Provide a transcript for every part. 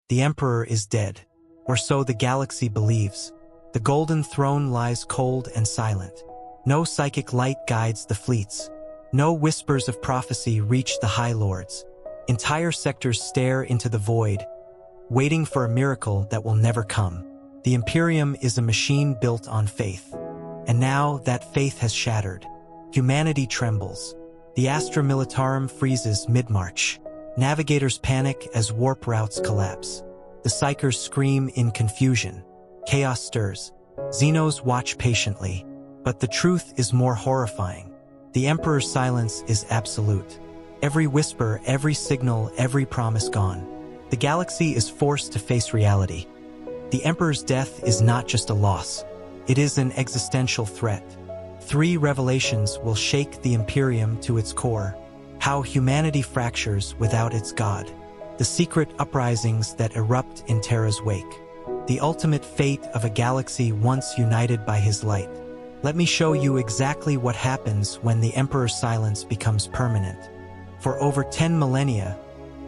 The Emperor is dead, or so the galaxy believes. The Golden Throne lies cold and silent. No psychic light guides the fleets. No whispers of prophecy reach the High Lords. Entire sectors stare into the void, waiting for a miracle that will never come. The Imperium is a machine built on faith. And now that faith has shattered. Humanity trembles. The Astra Militarum freezes mid-march. Navigators panic as warp routes collapse. The Psychers scream in confusion. Chaos stirs. Xenos watch patiently. But the truth is more horrifying. The Emperor's silence is absolute. Every whisper, every signal, every promise gone. The galaxy is forced to face reality. The Emperor's death is not just a loss. It is an existential threat. 3 revelations will shake the Imperium to its core. How humanity fractures without its god. The secret uprisings that erupt in Terra's wake. The ultimate fate of a galaxy once united by his light. Let me show you exactly what happens when the Emperor's silence becomes permanent. For over 10 millennia,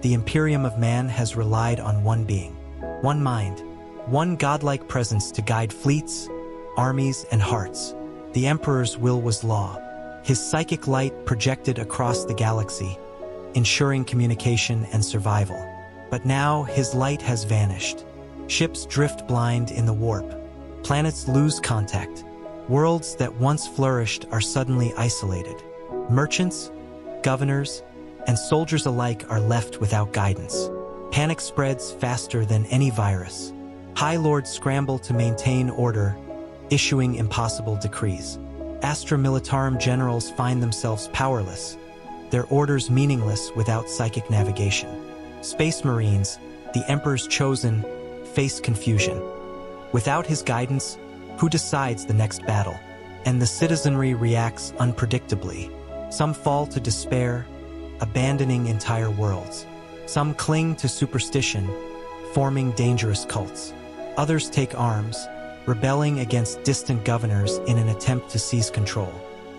the Imperium of Man has relied on one being, one mind, one godlike presence to guide fleets, armies, and hearts. The Emperor's will was law. His psychic light projected across the galaxy, ensuring communication and survival. But now his light has vanished. Ships drift blind in the warp. Planets lose contact. Worlds that once flourished are suddenly isolated. Merchants, governors, and soldiers alike are left without guidance. Panic spreads faster than any virus. High Lords scramble to maintain order, issuing impossible decrees. Astra Militarum generals find themselves powerless, their orders meaningless without psychic navigation. Space Marines, the Emperor's chosen, face confusion. Without his guidance, who decides the next battle? And the citizenry reacts unpredictably. Some fall to despair, abandoning entire worlds. Some cling to superstition, forming dangerous cults. Others take arms, rebelling against distant governors in an attempt to seize control.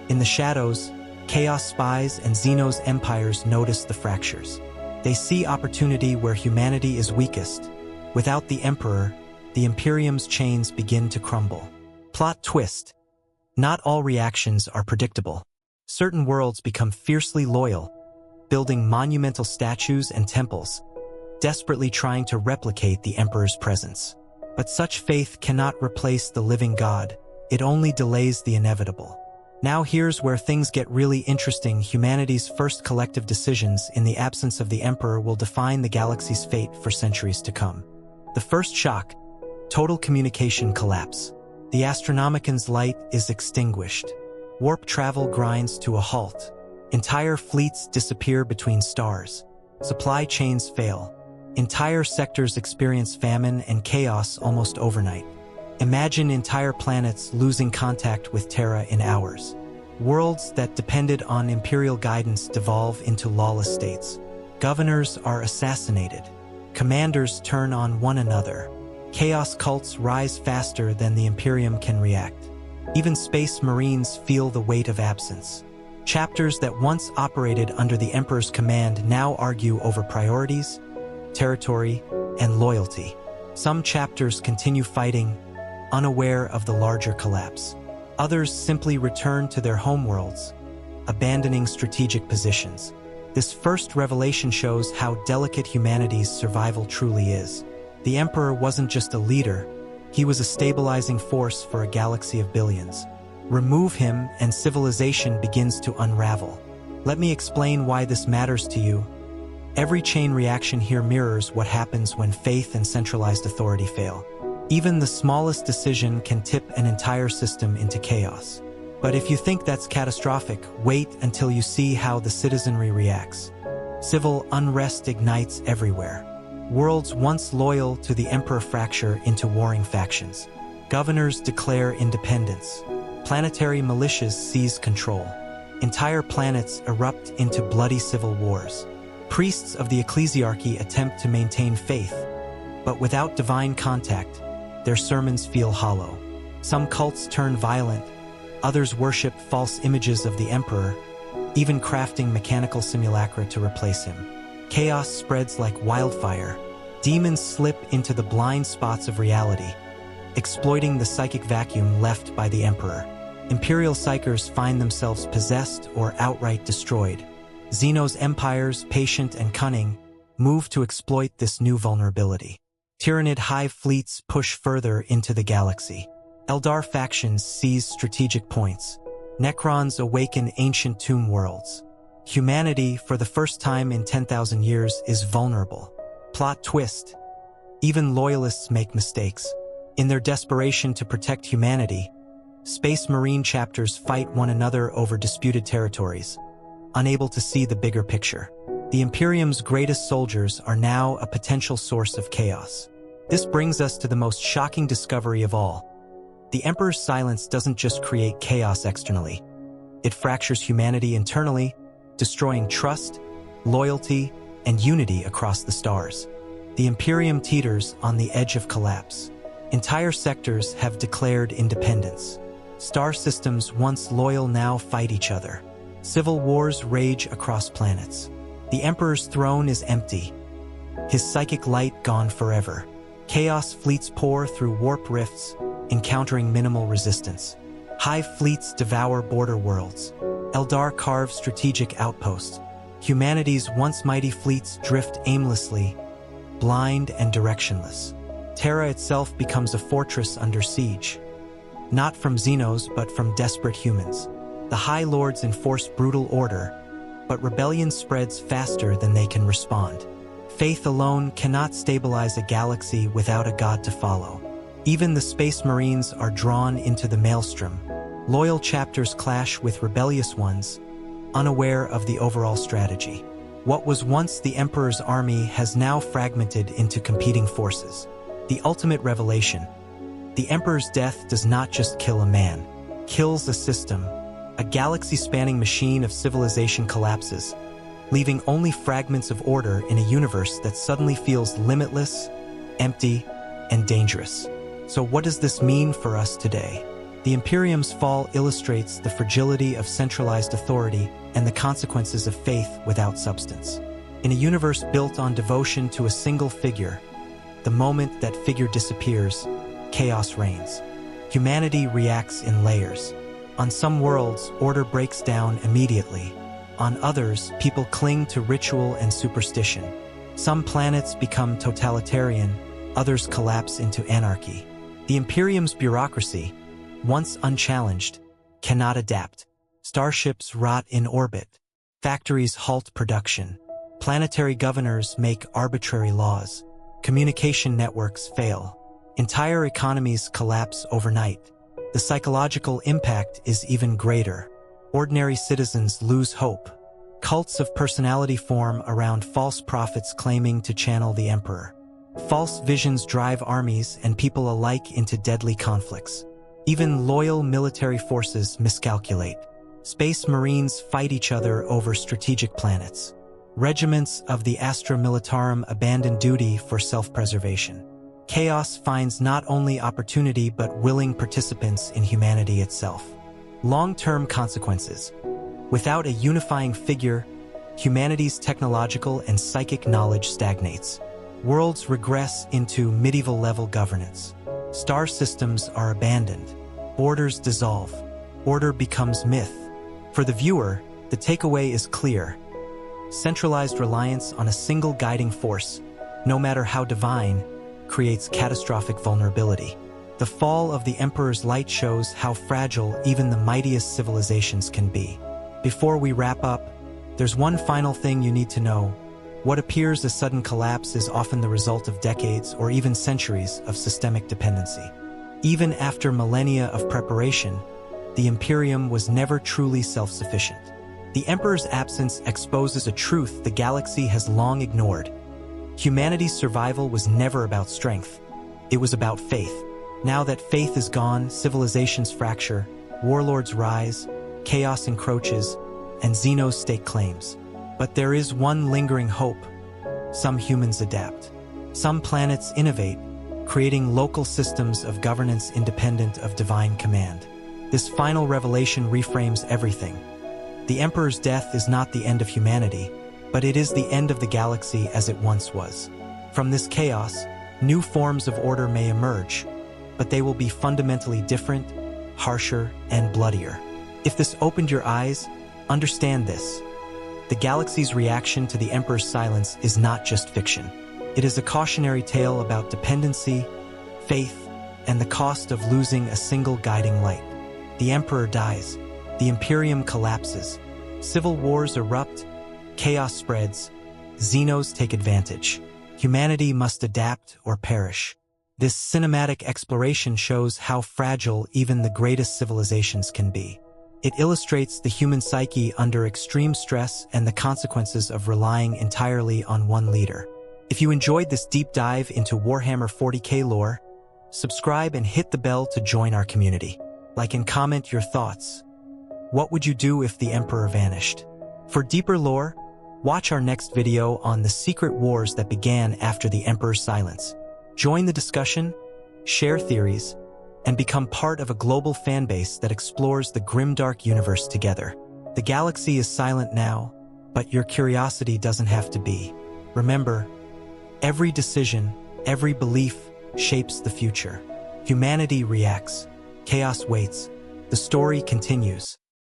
In the shadows, Chaos spies and Xenos empires notice the fractures. They see opportunity where humanity is weakest. Without the Emperor, the Imperium's chains begin to crumble. Plot twist. Not all reactions are predictable. Certain worlds become fiercely loyal, building monumental statues and temples, desperately trying to replicate the Emperor's presence. But such faith cannot replace the living God. It only delays the inevitable. Now here's where things get really interesting. Humanity's first collective decisions in the absence of the Emperor will define the galaxy's fate for centuries to come. The first shock, total communication collapse. The Astronomican's light is extinguished. Warp travel grinds to a halt. Entire fleets disappear between stars. Supply chains fail. Entire sectors experience famine and chaos almost overnight. Imagine entire planets losing contact with Terra in hours. Worlds that depended on Imperial guidance devolve into lawless states. Governors are assassinated. Commanders turn on one another. Chaos cults rise faster than the Imperium can react. Even Space Marines feel the weight of absence. Chapters that once operated under the Emperor's command now argue over priorities, territory, and loyalty. Some chapters continue fighting, unaware of the larger collapse. Others simply return to their homeworlds, abandoning strategic positions. This first revelation shows how delicate humanity's survival truly is. The Emperor wasn't just a leader, he was a stabilizing force for a galaxy of billions. Remove him and civilization begins to unravel. Let me explain why this matters to you. Every chain reaction here mirrors what happens when faith and centralized authority fail. Even the smallest decision can tip an entire system into chaos. But if you think that's catastrophic, wait until you see how the citizenry reacts. Civil unrest ignites everywhere. Worlds once loyal to the Emperor fracture into warring factions. Governors declare independence. Planetary militias seize control. Entire planets erupt into bloody civil wars. Priests of the ecclesiarchy attempt to maintain faith, but without divine contact, their sermons feel hollow. Some cults turn violent, others worship false images of the Emperor, even crafting mechanical simulacra to replace him. Chaos spreads like wildfire, Demons slip into the blind spots of reality, exploiting the psychic vacuum left by the Emperor. Imperial psychers find themselves possessed or outright destroyed. Xenos empires, patient and cunning, move to exploit this new vulnerability. Tyrannid hive fleets push further into the galaxy. Eldar factions seize strategic points. Necrons awaken ancient tomb worlds. Humanity, for the first time in 10,000 years, is vulnerable. Plot twist. Even loyalists make mistakes. In their desperation to protect humanity, Space Marine chapters fight one another over disputed territories, unable to see the bigger picture. The Imperium's greatest soldiers are now a potential source of chaos. This brings us to the most shocking discovery of all. The Emperor's silence doesn't just create chaos externally. It fractures humanity internally, destroying trust, loyalty, and unity across the stars. The Imperium teeters on the edge of collapse. Entire sectors have declared independence. Star systems once loyal now fight each other. Civil wars rage across planets. The Emperor's throne is empty, his psychic light gone forever. Chaos fleets pour through warp rifts, encountering minimal resistance. Hive fleets devour border worlds. Eldar carve strategic outposts. Humanity's once mighty fleets drift aimlessly, blind and directionless. Terra itself becomes a fortress under siege. Not from xenos, but from desperate humans. The High Lords enforce brutal order, but rebellion spreads faster than they can respond. Faith alone cannot stabilize a galaxy without a god to follow. Even the Space Marines are drawn into the maelstrom. Loyal chapters clash with rebellious ones, unaware of the overall strategy. What was once the Emperor's army has now fragmented into competing forces. The ultimate revelation. The Emperor's death does not just kill a man, kills a system. A galaxy-spanning machine of civilization collapses, leaving only fragments of order in a universe that suddenly feels limitless, empty, and dangerous. So what does this mean for us today? The Imperium's fall illustrates the fragility of centralized authority and the consequences of faith without substance. In a universe built on devotion to a single figure, the moment that figure disappears, chaos reigns. Humanity reacts in layers. On some worlds, order breaks down immediately. On others, people cling to ritual and superstition. Some planets become totalitarian, others collapse into anarchy. The Imperium's bureaucracy, once unchallenged, cannot adapt. Starships rot in orbit. Factories halt production. Planetary governors make arbitrary laws. Communication networks fail. Entire economies collapse overnight. The psychological impact is even greater. Ordinary citizens lose hope. Cults of personality form around false prophets claiming to channel the Emperor. False visions drive armies and people alike into deadly conflicts. Even loyal military forces miscalculate. Space Marines fight each other over strategic planets. Regiments of the Astra Militarum abandon duty for self-preservation. Chaos finds not only opportunity but willing participants in humanity itself. Long-term consequences. Without a unifying figure, humanity's technological and psychic knowledge stagnates. Worlds regress into medieval-level governance. Star systems are abandoned. Borders dissolve. Order becomes myth. For the viewer, the takeaway is clear. Centralized reliance on a single guiding force, no matter how divine, creates catastrophic vulnerability. The fall of the Emperor's light shows how fragile even the mightiest civilizations can be. Before we wrap up, there's one final thing you need to know. What appears a sudden collapse is often the result of decades or even centuries of systemic dependency. Even after millennia of preparation, the Imperium was never truly self-sufficient. The Emperor's absence exposes a truth the galaxy has long ignored. Humanity's survival was never about strength. It was about faith. Now that faith is gone, civilizations fracture, warlords rise, chaos encroaches, and xenos stake claims. But there is one lingering hope. Some humans adapt. Some planets innovate, creating local systems of governance independent of divine command. This final revelation reframes everything. The Emperor's death is not the end of humanity, but it is the end of the galaxy as it once was. From this chaos, new forms of order may emerge, but they will be fundamentally different, harsher, and bloodier. If this opened your eyes, understand this. The galaxy's reaction to the Emperor's silence is not just fiction. It is a cautionary tale about dependency, faith, and the cost of losing a single guiding light. The Emperor dies, the Imperium collapses, civil wars erupt, chaos spreads, xenos take advantage. Humanity must adapt or perish. This cinematic exploration shows how fragile even the greatest civilizations can be. It illustrates the human psyche under extreme stress and the consequences of relying entirely on one leader. If you enjoyed this deep dive into Warhammer 40k lore, subscribe and hit the bell to join our community. Like and comment your thoughts. What would you do if the Emperor vanished? For deeper lore, watch our next video on the secret wars that began after the Emperor's silence. Join the discussion, share theories, and become part of a global fanbase that explores the Grimdark universe together. The galaxy is silent now, but your curiosity doesn't have to be. Remember, every decision, every belief shapes the future. Humanity reacts. Chaos waits. The story continues.